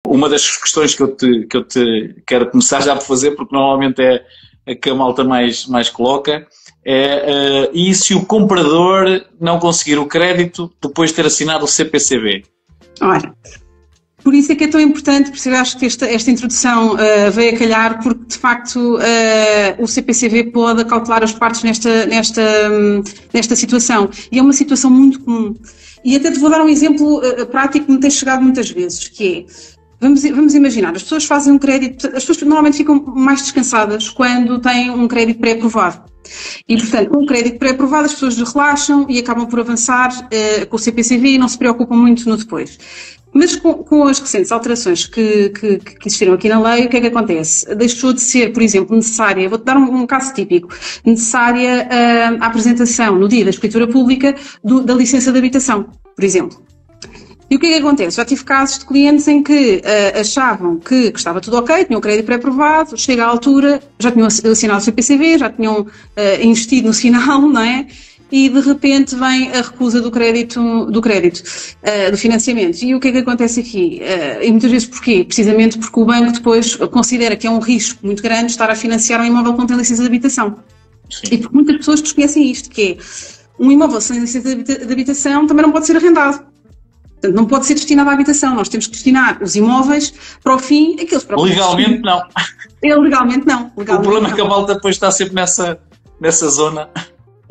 uma das questões que eu te quero começar já por fazer, porque normalmente é a que a malta mais coloca, e se o comprador não conseguir o crédito depois de ter assinado o CPCV? Ora, por isso é que é tão importante, porque eu acho que esta introdução veio a calhar, porque de facto o CPCV pode acautelar as partes nesta situação. E é uma situação muito comum. E até te vou dar um exemplo prático que me tem chegado muitas vezes, que é, vamos imaginar, as pessoas fazem um crédito, as pessoas normalmente ficam mais descansadas quando têm um crédito pré-aprovado. E, portanto, com o crédito pré-aprovado as pessoas relaxam e acabam por avançar com o CPCV e não se preocupam muito no depois. Mas com as recentes alterações que existiram aqui na lei, o que é que acontece? Deixou de ser, por exemplo, necessária, vou-te dar um caso típico, necessária a apresentação no dia da escritura pública da licença de habitação, por exemplo. E o que é que acontece? Já tive casos de clientes em que achavam que estava tudo ok, tinham o crédito pré-aprovado, chega à altura, já tinham assinado o CPCV, já tinham investido no sinal, não é? E de repente vem a recusa do crédito, do financiamento. E o que é que acontece aqui? E muitas vezes porquê? Precisamente porque o banco depois considera que é um risco muito grande estar a financiar um imóvel que não tem licença de habitação. Sim. E porque muitas pessoas desconhecem isto, que é um imóvel sem licença de habitação também não pode ser arrendado. Portanto, não pode ser destinado à habitação. Nós temos que destinar os imóveis para o fim, aqueles para legalmente não. Legalmente não. O problema é que a malta depois está sempre nessa zona.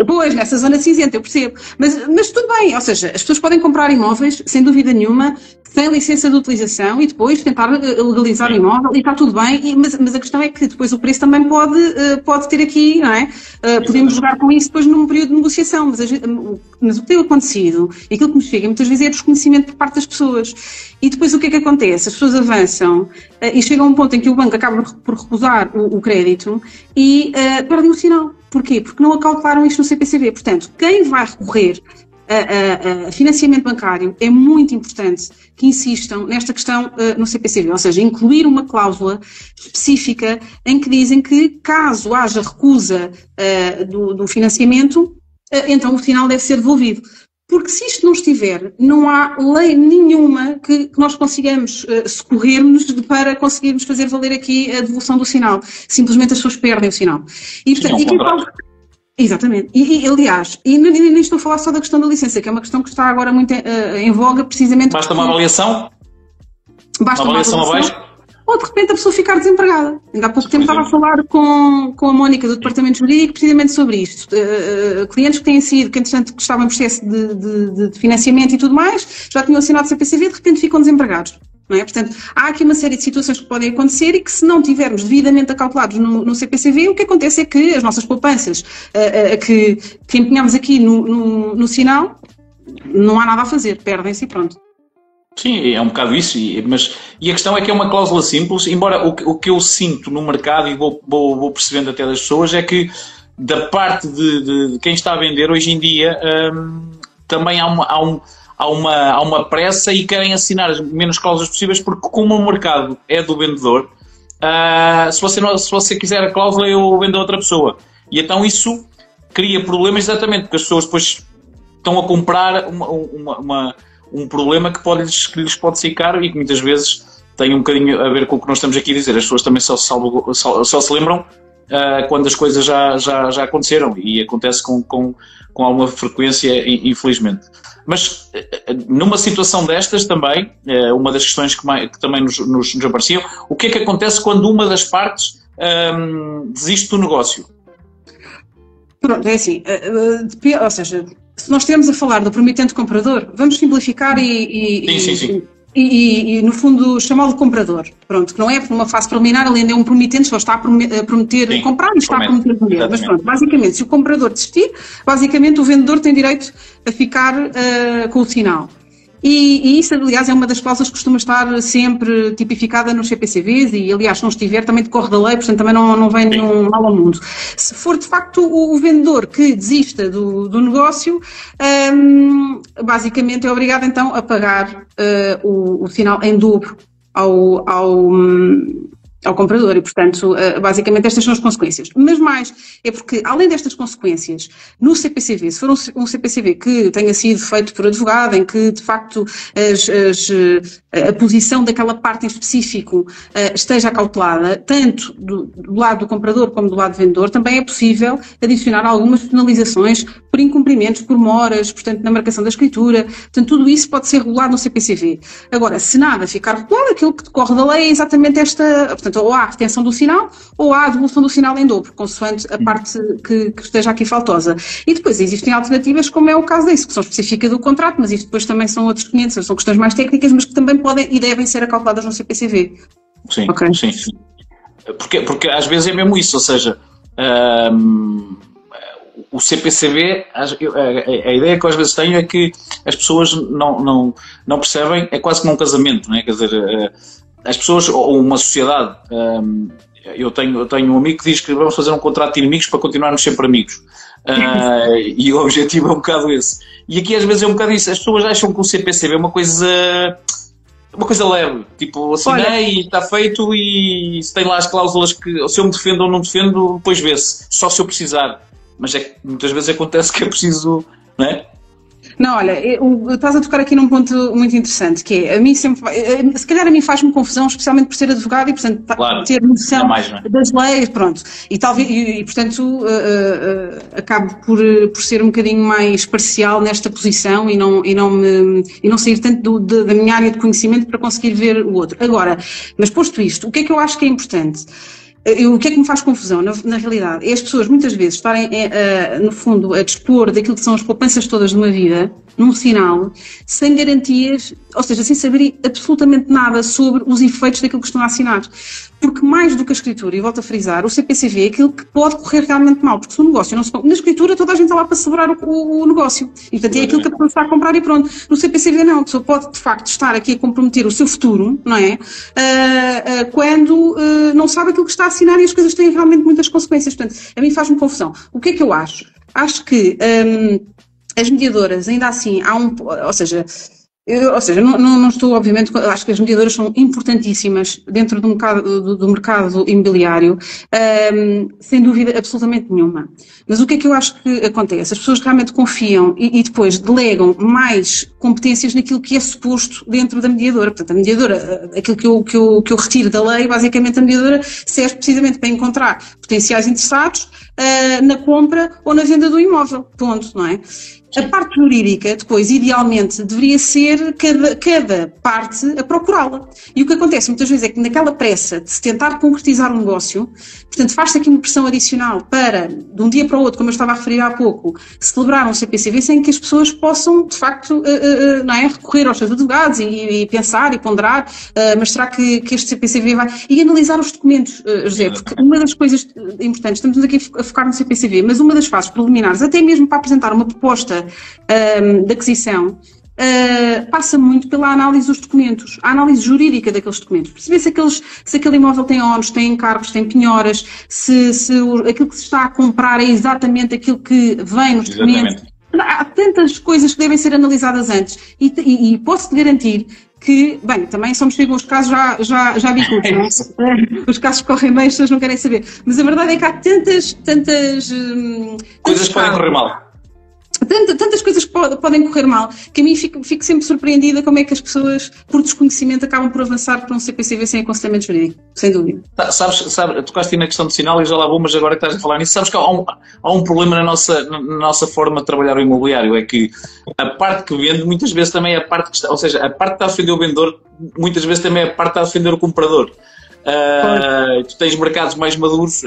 Pois, nessa zona cinzenta, eu percebo. Mas tudo bem, ou seja, as pessoas podem comprar imóveis, sem dúvida nenhuma, sem licença de utilização e depois tentar legalizar o imóvel e está tudo bem, mas a questão é que depois o preço também pode ter aqui, não é? Podemos jogar com isso depois num período de negociação, mas o que tem acontecido, e aquilo que nos chega muitas vezes é desconhecimento por parte das pessoas. E depois o que é que acontece? As pessoas avançam e chegam a um ponto em que o banco acaba por recusar o crédito e perdem o sinal. Porquê? Porque não acautelaram isto no CPCV. Portanto, quem vai recorrer a financiamento bancário é muito importante que insistam nesta questão no CPCV, ou seja, incluir uma cláusula específica em que dizem que caso haja recusa do financiamento, então o sinal deve ser devolvido. Porque se isto não estiver, não há lei nenhuma que nós consigamos socorrer-nos para conseguirmos fazer valer aqui a devolução do sinal. Simplesmente as pessoas perdem o sinal. E, portanto, exatamente. Aliás, nem estou a falar só da questão da licença, que é uma questão que está agora muito em voga, precisamente... Basta uma avaliação? Basta uma avaliação abaixo? Ou de repente a pessoa ficar desempregada. Ainda há pouco tempo estava a falar com a Mónica do Departamento Jurídico precisamente sobre isto. Clientes que têm sido, que entretanto estavam em processo de financiamento e tudo mais, já tinham assinado o CPCV, de repente ficam desempregados. Não é? Portanto, há aqui uma série de situações que podem acontecer e que se não tivermos devidamente acautelados no CPCV, o que acontece é que as nossas poupanças que empenhamos aqui no sinal, não há nada a fazer, perdem-se e pronto. Sim, é um bocado isso, e a questão é que é uma cláusula simples, embora o que eu sinto no mercado, e vou percebendo até das pessoas, é que da parte de quem está a vender hoje em dia também há uma pressa e querem assinar as menos cláusulas possíveis, porque como o mercado é do vendedor, se você quiser a cláusula eu vendo a outra pessoa, e então isso cria problemas exatamente, porque as pessoas depois estão a comprar um problema que lhes pode ser caro e que muitas vezes tem um bocadinho a ver com o que nós estamos aqui a dizer. As pessoas também só se lembram quando as coisas já aconteceram, e acontece com alguma frequência, infelizmente. Mas numa situação destas também, uma das questões que também nos apareciam, o que é que acontece quando uma das partes desiste do negócio? Pronto, é assim, ou seja, se nós estivermos a falar do promitente comprador, vamos simplificar Sim. E no fundo chamá-lo comprador, pronto, que não é, porque numa fase preliminar ele ainda é um promitente, só está a prometer comprar e está a prometer vender, mas pronto, basicamente se o comprador desistir, basicamente o vendedor tem direito a ficar com o sinal. E isso, aliás, é uma das cláusulas que costuma estar sempre tipificada nos CPCVs e, aliás, se não estiver, também decorre da lei, portanto também não vem nenhum mal ao mundo. Se for, de facto, o vendedor que desista do negócio, basicamente é obrigado, então, a pagar o sinal em dobro ao comprador e, portanto, basicamente estas são as consequências. Mas mais, é porque, além destas consequências, no CPCV, se for um CPCV que tenha sido feito por advogado, em que, de facto, a posição daquela parte em específico esteja acautelada, tanto do lado do comprador como do lado do vendedor, também é possível adicionar algumas penalizações por incumprimentos, por moras, portanto, na marcação da escritura. Portanto, tudo isso pode ser regulado no CPCV. Agora, se nada ficar regulado, aquilo que decorre da lei é exatamente esta, portanto, ou há a retenção do sinal, ou há a devolução do sinal em dobro, consoante a parte que esteja aqui faltosa. E depois existem alternativas, como é o caso disso, que são específicas do contrato, mas isto depois também são outros 500, são questões mais técnicas, mas que também podem e devem ser acauteladas no CPCV. Sim, okay. Sim. Porque às vezes é mesmo isso, ou seja, o CPCV, a ideia que eu às vezes tenho é que as pessoas não percebem, é quase como um casamento, não é? Quer dizer, as pessoas, ou uma sociedade, eu tenho um amigo que diz que vamos fazer um contrato de inimigos para continuarmos sempre amigos. E o objetivo é um bocado esse. E aqui às vezes é um bocado isso, as pessoas acham que o CPCV é uma coisa leve, tipo, assinei e está feito e se tem lá as cláusulas que se eu me defendo ou não defendo, depois vê-se, só se eu precisar. Mas é que muitas vezes acontece que é preciso, não é? Não, olha, estás a tocar aqui num ponto muito interessante, que é, a mim sempre, se calhar a mim faz-me confusão, especialmente por ser advogado e, portanto, claro, ter noção das leis, pronto, e talvez, e portanto, acabo por ser um bocadinho mais parcial nesta posição e não sair tanto da minha área de conhecimento para conseguir ver o outro. Agora, mas posto isto, o que é que eu acho que é importante? O que é que me faz confusão, na realidade, é as pessoas muitas vezes estarem, no fundo, a dispor daquilo que são as poupanças todas de uma vida, num sinal, sem garantias, ou seja, sem saber absolutamente nada sobre os efeitos daquilo que estão a assinar. Porque mais do que a escritura, e volto a frisar, o CPCV é aquilo que pode correr realmente mal, porque se o negócio não se... Na escritura toda a gente está lá para celebrar o negócio, e portanto é aquilo que a pessoa está a comprar e pronto. No CPCV não, a pessoa pode de facto estar aqui a comprometer o seu futuro, não é? Quando não sabe aquilo que está a assinar e as coisas têm realmente muitas consequências. Portanto, a mim faz-me confusão. O que é que eu acho? Acho que as mediadoras, ainda assim, ou seja, não estou, obviamente, acho que as mediadoras são importantíssimas dentro do mercado imobiliário, sem dúvida absolutamente nenhuma. Mas o que é que eu acho que acontece? As pessoas realmente confiam e depois delegam mais competências naquilo que é suposto dentro da mediadora. Portanto, a mediadora, aquilo que eu retiro da lei, basicamente a mediadora serve precisamente para encontrar potenciais interessados na compra ou na venda do imóvel. Ponto, não é? A parte jurídica, depois, idealmente, deveria ser cada parte a procurá-la. E o que acontece muitas vezes é que naquela pressa de se tentar concretizar um negócio, portanto, faz-se aqui uma pressão adicional para, de um dia para o outro, como eu estava a referir há pouco, celebrar um CPCV sem que as pessoas possam, de facto, não é, recorrer aos seus advogados e pensar e ponderar, mas será que este CPCV vai... E analisar os documentos, José, porque uma das coisas importantes, estamos aqui a focar no CPCV, mas uma das fases preliminares, até mesmo para apresentar uma proposta de aquisição, passa muito pela análise dos documentos, a análise jurídica daqueles documentos, perceber se aquele imóvel tem ónus, tem encargos, tem penhoras, se aquilo que se está a comprar é exatamente aquilo que vem nos documentos. Há tantas coisas que devem ser analisadas antes e posso-te garantir que, bem, também somos os casos, já vi tudo, não é? Os casos correm bem, as pessoas não querem saber, mas a verdade é que há tantas coisas que podem correr mal. Tantas coisas que podem correr mal, que a mim fico sempre surpreendida como é que as pessoas, por desconhecimento, acabam por avançar para um CPCV sem aconselhamento jurídico, sem dúvida. Sabes, tocaste na questão do sinal e já lá vou, mas agora que estás a falar nisso, sabes que há um problema na nossa forma de trabalhar o imobiliário, é que a parte que vende muitas vezes também é a parte que está, ou seja, a parte que está a defender o vendedor muitas vezes também é a parte que está a defender o comprador. Tu tens mercados mais maduros,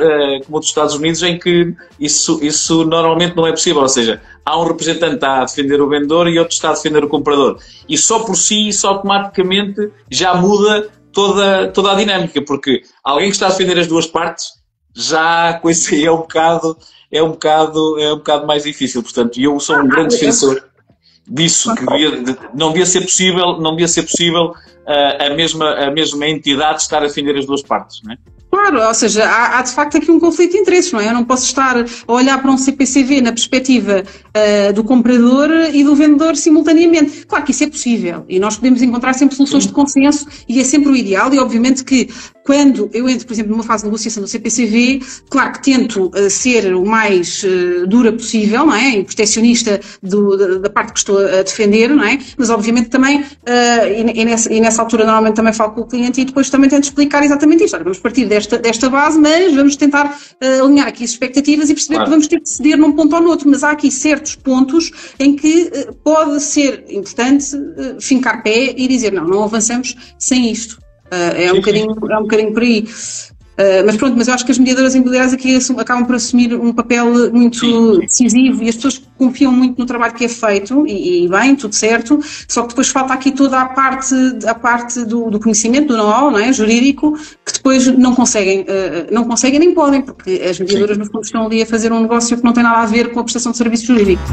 como os dos Estados Unidos, em que isso normalmente não é possível, ou seja, há um representante que está a defender o vendedor e outro está a defender o comprador, e só por si, isso automaticamente já muda toda a dinâmica, porque alguém que está a defender as duas partes, já a coisa é um bocado mais difícil. Portanto, eu sou um grande defensor disso, que não devia ser possível a mesma entidade estar a defender as duas partes, não é? Claro, ou seja, há de facto aqui um conflito de interesses, não é? Eu não posso estar a olhar para um CPCV na perspectiva do comprador e do vendedor simultaneamente. Claro que isso é possível e nós podemos encontrar sempre soluções de consenso e é sempre o ideal e obviamente que quando eu entro, por exemplo, numa fase de negociação do CPCV, claro que tento ser o mais dura possível, não é? E protecionista da parte que estou a defender, não é? Mas obviamente também, e nessa altura normalmente também falo com o cliente e depois também tento explicar exatamente isto. Olha, vamos partir desta base, mas vamos tentar alinhar aqui as expectativas e perceber que vamos ter que ceder num ponto ou no outro, mas há aqui certos pontos em que pode ser importante fincar pé e dizer não avançamos sem isto. É um bocadinho por aí. Mas pronto, mas eu acho que as mediadoras imobiliárias aqui acabam por assumir um papel muito decisivo e as pessoas confiam muito no trabalho que é feito e bem, tudo certo, só que depois falta aqui toda a parte do conhecimento, do know-how, não é? Jurídico, que depois não conseguem nem podem, porque as mediadoras no fundo estão ali a fazer um negócio que não tem nada a ver com a prestação de serviço jurídico.